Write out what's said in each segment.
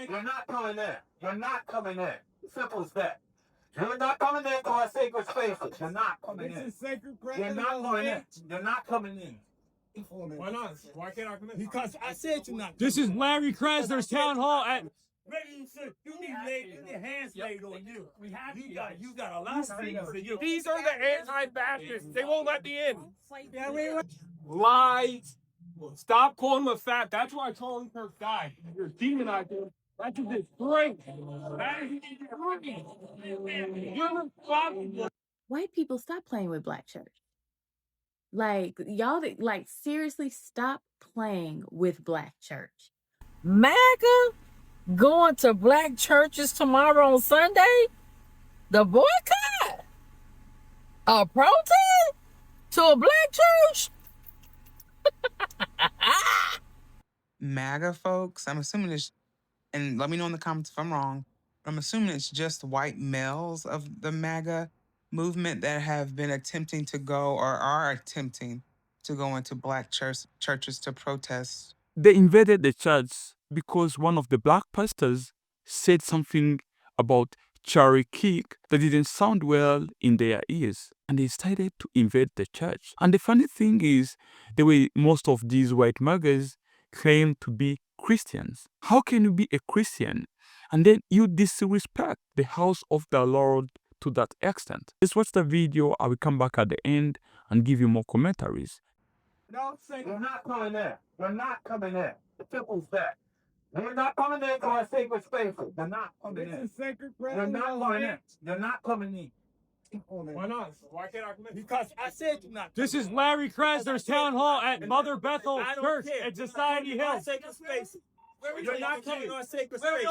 You're not coming in. You're not coming in. Simple as that. You're not coming into our sacred spaces. You're not coming in. This is sacred. You're not coming in. You're not coming in. Why not? Why can't I come in? Because I said you're not. This is Larry Krasner's town hall at. You need hands laid on you. You got a lot of things to you. These are the anti-Baptists. They won't let me in. Lies. Stop calling him a fat. That's why I told him Kirk died. You're demonizing. That's a disgrace. That is disgrace. White people, stop playing with Black church. Like, y'all, like, seriously, stop playing with Black church. MAGA going to Black churches tomorrow on Sunday? The boycott? A protest? To a Black church? MAGA folks, I'm assuming it's, and let me know in the comments if I'm wrong, I'm assuming it's just white males of the MAGA movement that have been attempting to go or are attempting to go into Black churches to protest. They invaded the church because one of the Black pastors said something about Charlie Kirk that didn't sound well in their ears, and they decided to invade the church. And the funny thing is, the way most of these white MAGAs claim to be Christians. How can you be a Christian and then you disrespect the house of the Lord to that extent? Let's watch the video. I will come back at the end and give you more commentaries. Don't say you're not coming in. You're not coming in. The simple that. You're not coming into our sacred spaces. You're not coming in. This is sacred. You're not coming in. You're not coming in. Why not? Why can't I come in? Because I said you're not. This is Larry Krasner's town hall at Mother Bethel Church at Society Hill. Sacred space. You're not coming to our sacred space.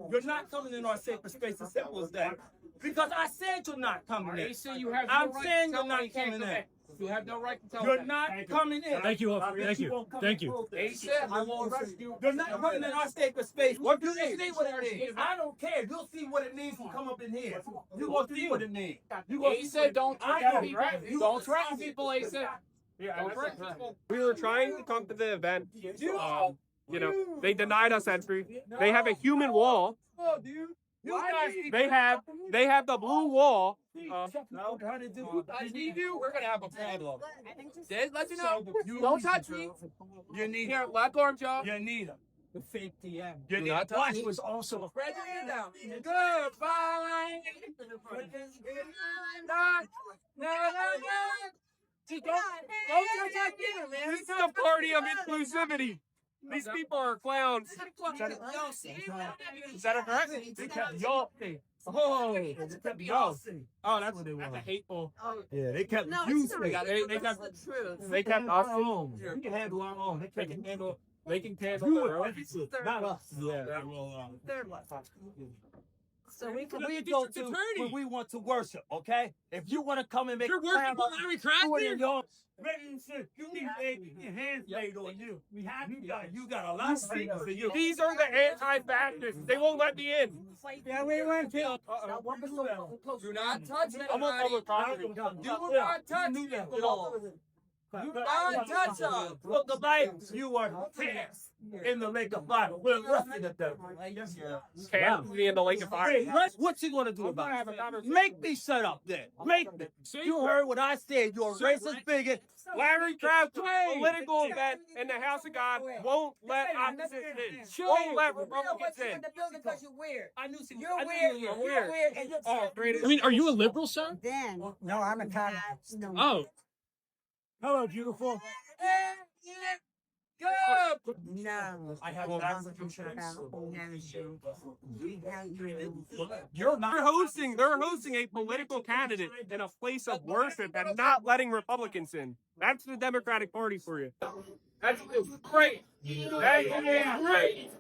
You're not coming in our sacred space. As simple as that. Because I said you're not coming in. I'm saying you're not coming in. You have no right to tell me. You're not coming in. Thank you. Thank you. Thank you. He said, I won't arrest you. You're not coming in our sacred space. What do you see what it is? I don't care. You'll see what it needs to come up in here. You will see what it needs. He said, don't threaten people. Don't threaten people, he said. Don't threaten people. We were trying to come to the event. You know, they denied us entry. They have a human wall. They have the blue wall. I need you. We're gonna have a problem. Let you know. Don't touch me. You need Here, left arm, Joe. You need him. The safety end. You need not touch me. Was also a Spread your hand down. Goodbye. No. Don't touch that dinner, man. This is a party of inclusivity. These people are clowns. Is that a correct? Y'all. Oh, that's what they want. That's hateful. Yeah, they kept using they kept us home. We can handle our own. They can handle their own. Not us. Yeah, they're So we can go to where we want to worship, okay? If you want to come and make You're working for Larry Krasner? You need your hands laid on you. You got a lot of things to you. These are the anti-Baptists. They won't let me in. Yeah, we went to. Do not touch anybody. I'm on public property. Do not touch people. Do not touch us. Look, the Bible, you are cast in the lake of fire. We're looking at them. Cast me in the lake of fire. What you gonna do about it? Make me shut up then. Make me. You heard what I said. You're a racist bigot. Larry Krasner, political event in the House of God, won't let opposition in. Won't let Republicans in. Because you're weird. You're weird. Oh, great. I mean, are you a liberal, sir? No, I'm a communist. Oh. Hello, beautiful. No. I have They're hosting a political candidate in a place of worship and not letting Republicans in. That's the Democratic Party for you. That's great. That is great.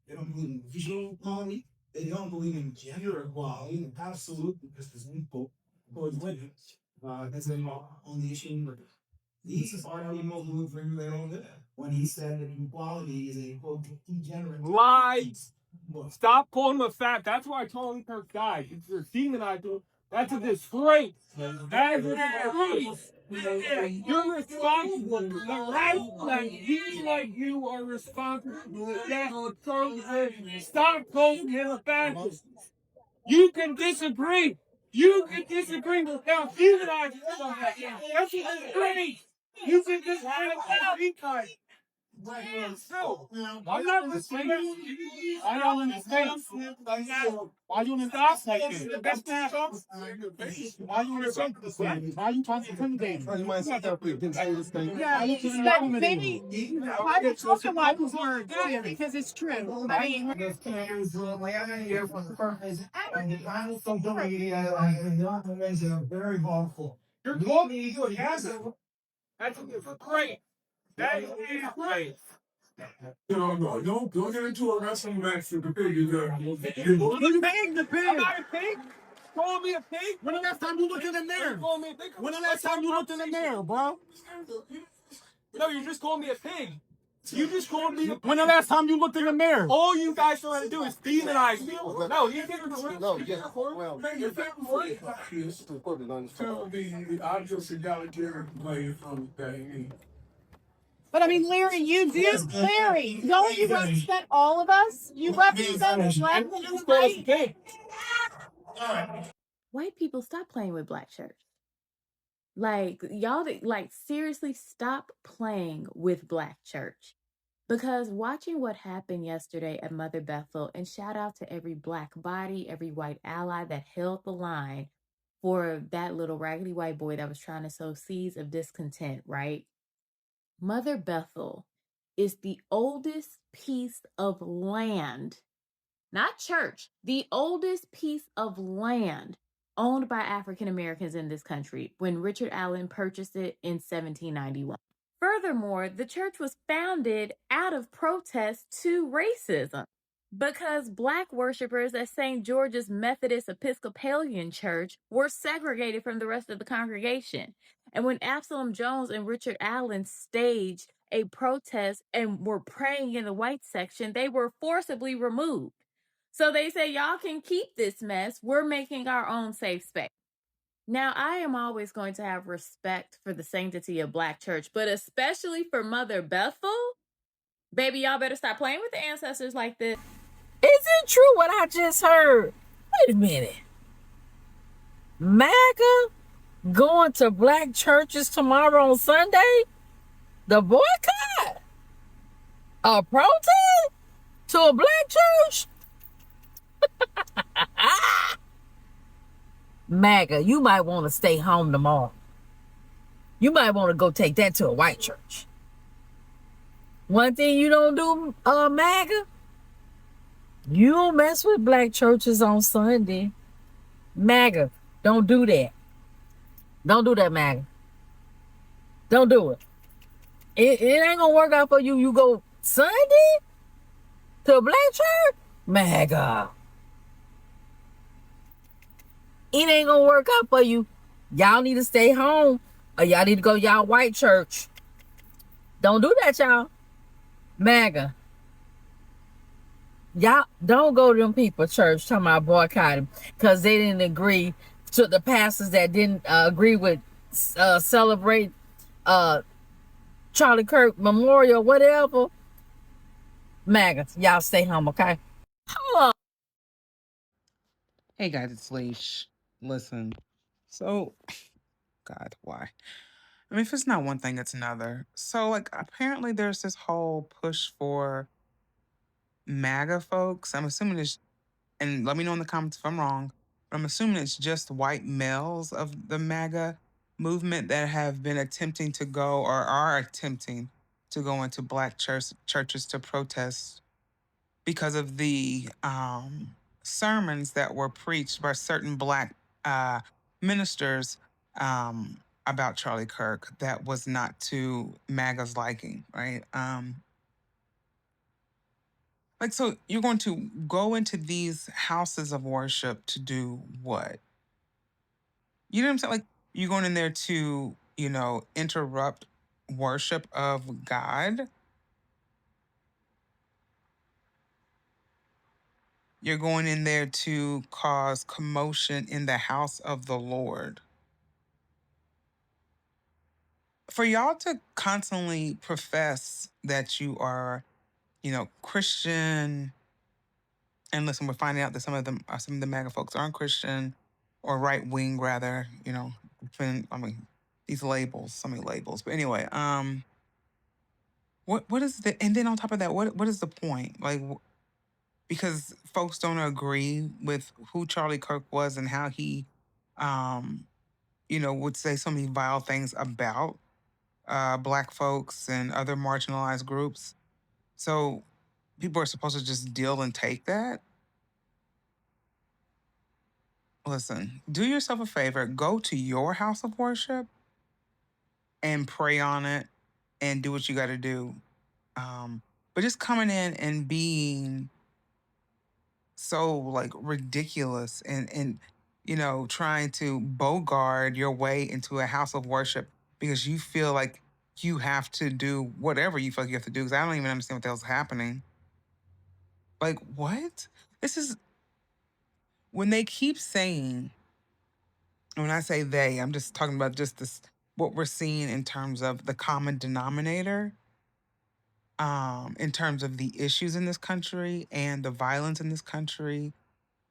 They don't believe in visual equality. They don't believe in gender equality and absolute because there's equal towards women. That's the only issue. These are the people who bring their own living. When he said that equality is a quote degenerate. Lies. Stop calling him a fat. That's why I told him Kirk died. You're demonizing him. That's a disgrace. That is a disgrace. You're responsible. The right like you are responsible. Stop calling him a fascist. You can disagree. You can disagree without demonizing somebody. That's great. You can disagree. So, I'm not listening. I don't understand. Why you want to stop like this? The best man talks. Why you want to talk this way? Why you trying to intimidate? You might say that for you. Yeah, maybe. Why you talking about those words? Because it's true. I mean, very harmful. you're calling me to a hazard. That's great. That is great. No, don't get into a wrestling match with the pig. You're paying the pig. I'm not a pig. Call me a pig. When the last time you looked in the mirror? When the last time you looked in the mirror, bro? No, you just called me a pig. You just called me. When the last time you looked in the mirror? All you guys trying to do is demonize people. No, you didn't. No, yeah. Well, so the objects egalitarian play from that. But I mean, Larry, you do, Larry. Don't you represent all of us? You represent left and right. White people, stop playing with black church. Like, y'all, like, seriously, stop playing with black church. Because watching what happened yesterday at Mother Bethel, and shout out to every black body, every white ally that held the line for that little raggedy white boy that was trying to sow seeds of discontent, right? Mother Bethel is the oldest piece of land, not church, the oldest piece of land owned by African Americans in this country when Richard Allen purchased it in 1791. Furthermore, the church was founded out of protest to racism because black worshipers at St. George's Methodist Episcopalian Church were segregated from the rest of the congregation. And when Absalom Jones and Richard Allen staged a protest and were praying in the white section, they were forcibly removed. So they say, y'all can keep this mess. We're making our own safe space. Now, I am always going to have respect for the sanctity of black church, but especially for Mother Bethel, baby, y'all better stop playing with the ancestors like this. Is it true what I just heard? Wait a minute. MAGA going to black churches tomorrow on Sunday? The boycott? A protest? To a black church? MAGA, you might want to stay home tomorrow. You might want to go take that to a white church. One thing you don't do, MAGA, you don't mess with black churches on Sunday. MAGA, don't do that. Don't do that, MAGA. Don't do it. It ain't gonna work out for you. You go Sunday to a black church? MAGA. It ain't gonna work out for you. Y'all need to stay home or y'all need to go to y'all white church. Don't do that, y'all. MAGA. Y'all don't go to them people's church talking about boycotting because they didn't agree to the pastors that didn't agree with celebrate Charlie Kirk Memorial, whatever. MAGA, y'all stay home, okay? Hold on. Hey guys, it's Leash. Listen, so, God, why? I mean, if it's not one thing, it's another. So, like, apparently there's this whole push for MAGA folks. I'm assuming it's, and let me know in the comments if I'm wrong, but I'm assuming it's just white males of the MAGA movement that have been attempting to go or are attempting to go into black churches to protest because of the sermons that were preached by certain black ministers about Charlie Kirk that was not to MAGA's liking, right? Like, so you're going to go into these houses of worship to do what? You know what I'm saying? Like, you're going in there to, interrupt worship of God. You're going in there to cause commotion in the house of the Lord. for y'all to constantly profess that you are, Christian, and listen, we're finding out that some of the MAGA folks aren't Christian or right wing, rather. These labels, so many labels. But anyway, what is the? And then on top of that, what is the point? Like, because folks don't agree with who Charlie Kirk was and how he, would say so many vile things about Black folks and other marginalized groups. So people are supposed to just deal and take that. Listen, do yourself a favor, go to your house of worship and pray on it and do what you got to do. But just coming in and being so like ridiculous and trying to bogard your way into a house of worship because you feel like you have to do whatever you feel like you have to do, because I don't even understand what the hell's happening. Like, what? This is when they keep saying, when I say they, I'm just talking about just this, what we're seeing in terms of the common denominator, in terms of the issues in this country and the violence in this country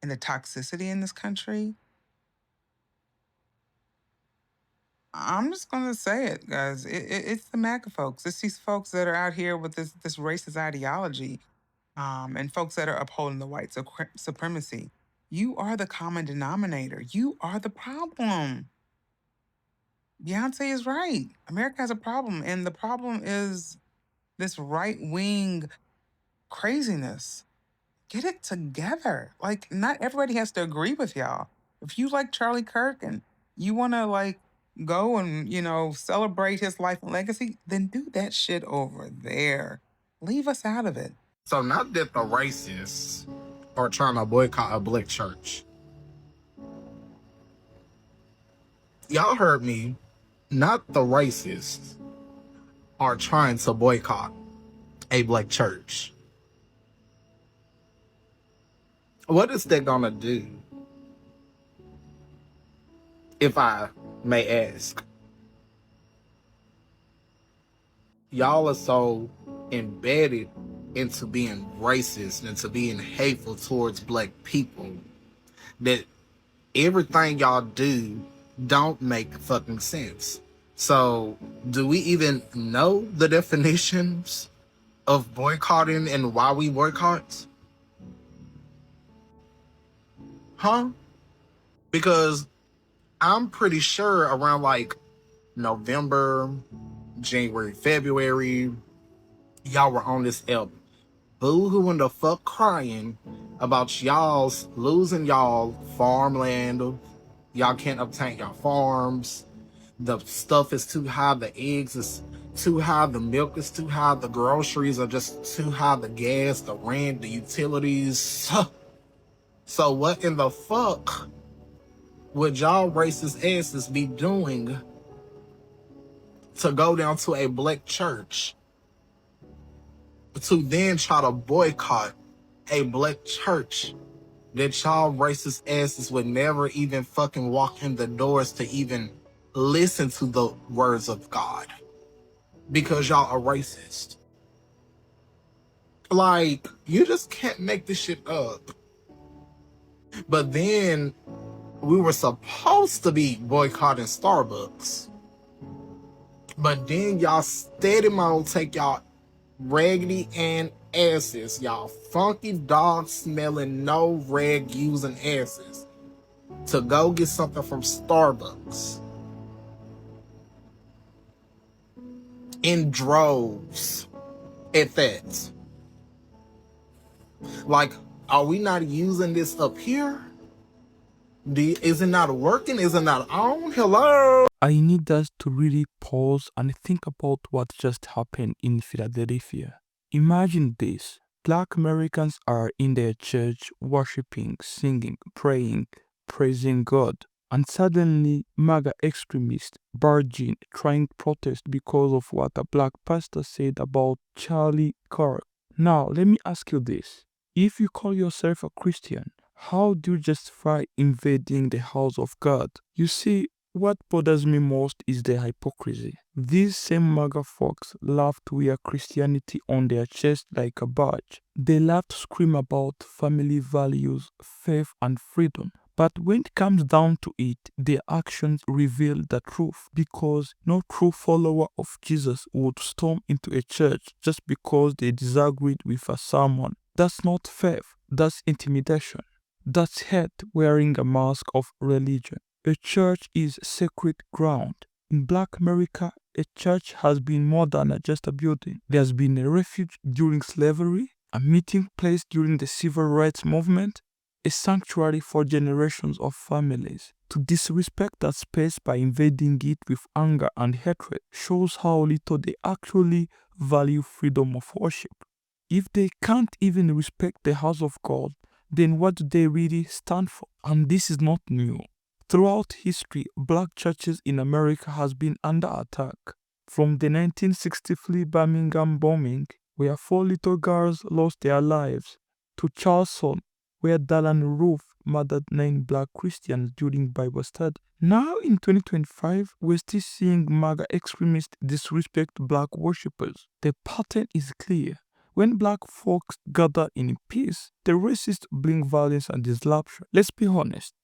and the toxicity in this country. I'm just gonna say it, guys. It's the MAGA folks. It's these folks that are out here with this racist ideology, and folks that are upholding the white supremacy. You are the common denominator. You are the problem. Beyonce is right. America has a problem, and the problem is this right wing craziness. Get it together. Like, not everybody has to agree with y'all. If you like Charlie Kirk and you want to like go and, celebrate his life and legacy, then do that shit over there. Leave us out of it. So not that the racists are trying to boycott a Black church. Y'all heard me. Not the racists are trying to boycott a Black church. What is that gonna do? If I may ask. Y'all are so embedded into being racist and to being hateful towards Black people that everything y'all do don't make fucking sense. So, do we even know the definitions of boycotting and why we boycott? Huh? Because I'm pretty sure around like November, January, February, y'all were on this album boo-hooing the fuck crying about y'all's losing y'all farmland. Y'all can't obtain y'all farms. The stuff is too high. The eggs is too high. The milk is too high. The groceries are just too high. The gas, the rent, the utilities. So what in the fuck would y'all racist asses be doing to go down to a Black church to then try to boycott a Black church that y'all racist asses would never even fucking walk in the doors to even listen to the words of God because y'all are racist? Like, you just can't make this shit up. But then we were supposed to be boycotting Starbucks, but then y'all steady mo take y'all raggedy and asses, y'all funky dog smelling, no rag using asses, to go get something from Starbucks in droves at that. Like, are we not using this up here? Is it not working? Is it not on? Hello? I need us to really pause and think about what just happened in Philadelphia. Imagine this. Black Americans are in their church worshiping, singing, praying, praising God. And suddenly, MAGA extremists barge in, trying to protest because of what a black pastor said about Charlie Kirk. Now, let me ask you this. If you call yourself a Christian, how do you justify invading the house of God? You see, What bothers me most is their hypocrisy. These same MAGA folks love to wear Christianity on their chest like a badge. They love to scream about family values, faith, and freedom. But when it comes down to it, their actions reveal the truth, because no true follower of Jesus would storm into a church just because they disagreed with a sermon. That's not faith, that's intimidation. That's hate wearing a mask of religion. A church is sacred ground. In Black America, a church has been more than just a building. There's been a refuge during slavery, a meeting place during the civil rights movement, a sanctuary for generations of families. To disrespect that space by invading it with anger and hatred shows how little they actually value freedom of worship. If they can't even respect the house of God, then what do they really stand for? And this is not new. Throughout history, black churches in America has been under attack. From the 1963 Birmingham bombing, where 4 little girls lost their lives, to Charleston, where Dylan Roof murdered 9 black Christians during Bible study. Now in 2025, we're still seeing MAGA extremists disrespect black worshippers. The pattern is clear. When black folks gather in peace, the racists bring violence and disruption. Let's be honest,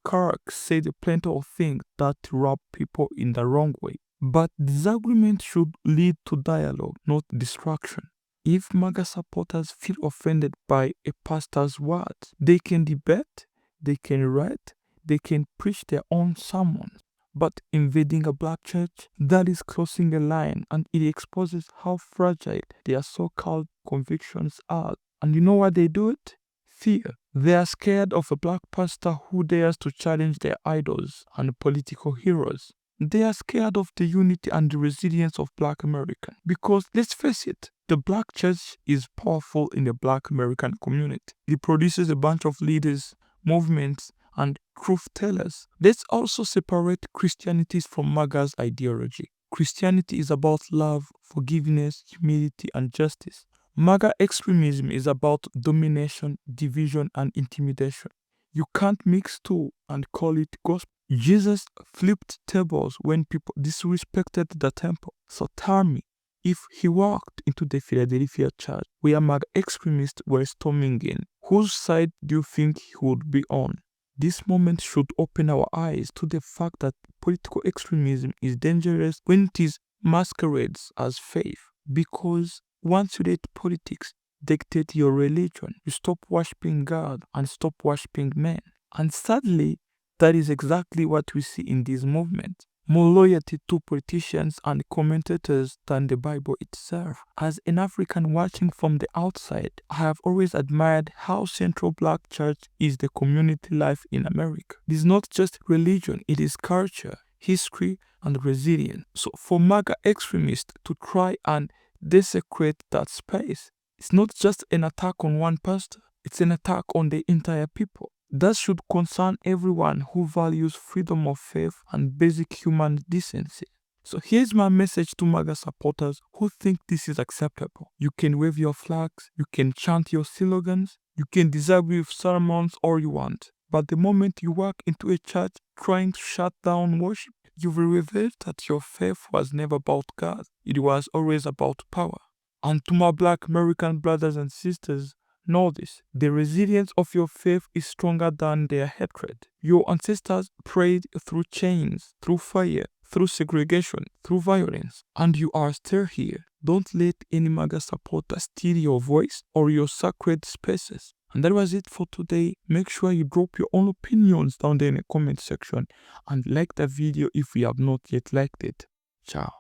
Kirk said plenty of things that rub people in the wrong way. But disagreement should lead to dialogue, not destruction. If MAGA supporters feel offended by a pastor's words, they can debate, they can write, they can preach their own sermons. But invading a black church, that is crossing a line, and it exposes how fragile their so-called convictions are. And you know why they do it? Fear. They are scared of a black pastor who dares to challenge their idols and political heroes. They are scared of the unity and the resilience of black Americans. Because let's face it, the black church is powerful in the black American community. It produces a bunch of leaders, movements, and truth tellers. Let's also separate Christianity from MAGA's ideology. Christianity is about love, forgiveness, humility, and justice. MAGA extremism is about domination, division, and intimidation. You can't mix two and call it gospel. Jesus flipped tables when people disrespected the temple. So tell me, if he walked into the Philadelphia church where MAGA extremists were storming in, whose side do you think he would be on? This moment should open our eyes to the fact that political extremism is dangerous when it is masquerades as faith. Because once you let politics dictate your religion, you stop worshipping God and stop worshipping men. And sadly, that is exactly what we see in this movement. More loyalty to politicians and commentators than the Bible itself. As an African watching from the outside, I have always admired how central black church is the community life in America. It is not just religion, it is culture, history, and resilience. So for MAGA extremists to try and desecrate that space, it's not just an attack on one pastor, it's an attack on the entire people. That should concern everyone who values freedom of faith and basic human decency. So here's my message to MAGA supporters who think this is acceptable. You can wave your flags, you can chant your slogans, you can disagree with sermons all you want. But the moment you walk into a church trying to shut down worship, you will reveal that your faith was never about God. It was always about power. And to my black American brothers and sisters, know this, the resilience of your faith is stronger than their hatred. Your ancestors prayed through chains, through fire, through segregation, through violence, and you are still here. Don't let any MAGA supporter steal your voice or your sacred spaces. And that was it for today. Make sure you drop your own opinions down there in the comment section and like the video if you have not yet liked it. Ciao.